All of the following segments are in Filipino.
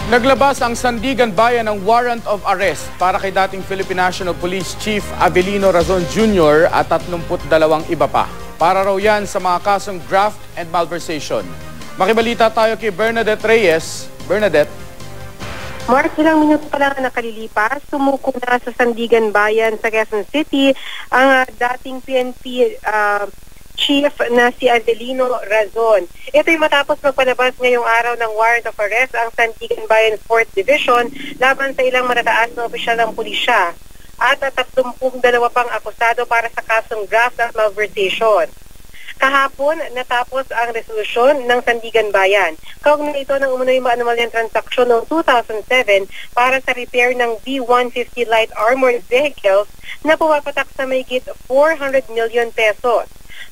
Naglabas ang Sandigan Bayan ng warrant of arrest para kay dating Philippine National Police Chief Avelino Razon Jr. at 32 iba pa. Para raw yan sa mga kasong graft and malversation. Makibalita tayo kay Bernadette Reyes. Bernadette. Mark, ilang minuto pa lang nakalilipas, sumuko na sa Sandigan Bayan sa Quezon City ang dating PNP Chief na si Avelino Razon. Ito'y matapos magpalabas ngayong araw ng warrant of arrest ang Sandigan Bayan 4th Division laban sa ilang matataas na opisyal ng pulisya at 32 pang akusado para sa kasong graft at malversation. Kahapon, natapos ang resolusyon ng Sandigan Bayan. Kaugnay ito ng umunoy maanumalyang transaksyon noong 2007 para sa repair ng V-150 light armored vehicles na pumapatak sa mahigit 400 million pesos.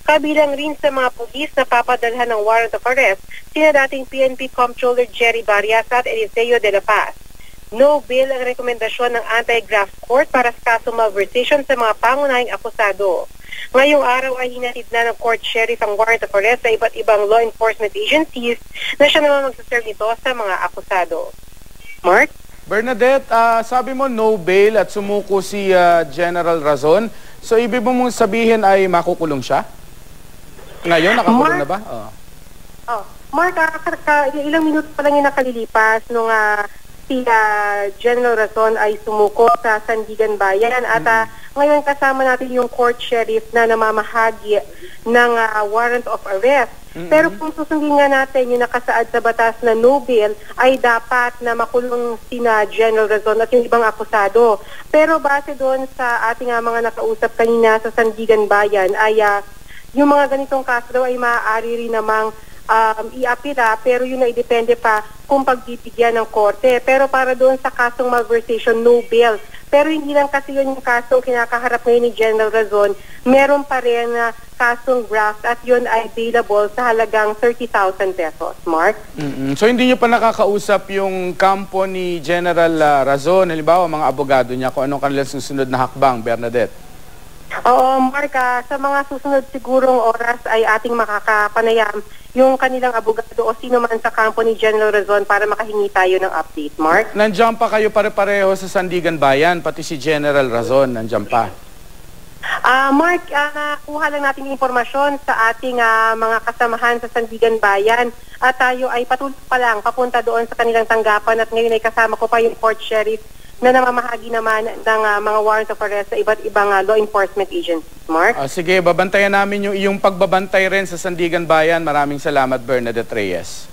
Kabilang rin sa mga pulis na papadalhan ng warrant of arrest, sina dating PNP Comptroller Jerry Barrias at Eliseo de la Paz. No bail ang rekomendasyon ng Anti-Graft Court para sa kasong malversation sa mga pangunahing akusado. Ngayong araw ay hinatid na ng court sheriff ang warrant of arrest sa iba't ibang law enforcement agencies na siya naman magsaserve nito sa mga akusado. Mark? Bernadette, sabi mo no bail at sumuko si General Razon. So ibig mo mong sabihin ay makukulong siya? Ngayon, nakakulong na ba? Mark, ilang minuto pa lang yung nakalilipas nung si General Razon ay sumuko sa Sandigan Bayan at ngayon kasama natin yung court sheriff na namamahagi ng warrant of arrest. Pero kung susundin nga natin yung nakasaad sa batas na no bail, ay dapat na makulong sina General Razon at yung ibang akusado. Pero base doon sa ating mga nakausap kanina sa Sandigan Bayan ay yung mga ganitong kaso daw ay maaari rin namang iapila, pero yun ay depende pa kung pagbibigyan ng korte. Pero para doon sa kasong malversation, no bail. Pero hindi lang kasi yun yung kasong kinakaharap ngayon ni General Razon, meron pa rin kasong graft at yun ay bailable sa halagang 30,000 pesos. Mark? So hindi nyo pa nakakausap yung kampo ni General Razon, halimbawa mga abogado niya, kung anong kanilang susunod na hakbang, Bernadette? Oo, Mark, sa mga susunod sigurong oras ay ating makakapanayam yung kanilang abogado o sino man sa kampo ni General Razon para makahingi tayo ng update, Mark. Nandiyan pa kayo pare-pareho sa Sandigan Bayan, pati si General Razon, nandiyan pa. Mark, nakuha lang natin impormasyon sa ating mga kasamahan sa Sandigan Bayan at tayo ay patuloy pa lang papunta doon sa kanilang tanggapan at ngayon ay kasama ko pa yung court sheriff na namamahagi naman ng mga warrant of arrest sa iba't ibang law enforcement agencies. Mark? Sige, babantayan namin yung iyong pagbabantay rin sa Sandigan Bayan. Maraming salamat, Bernadette Reyes.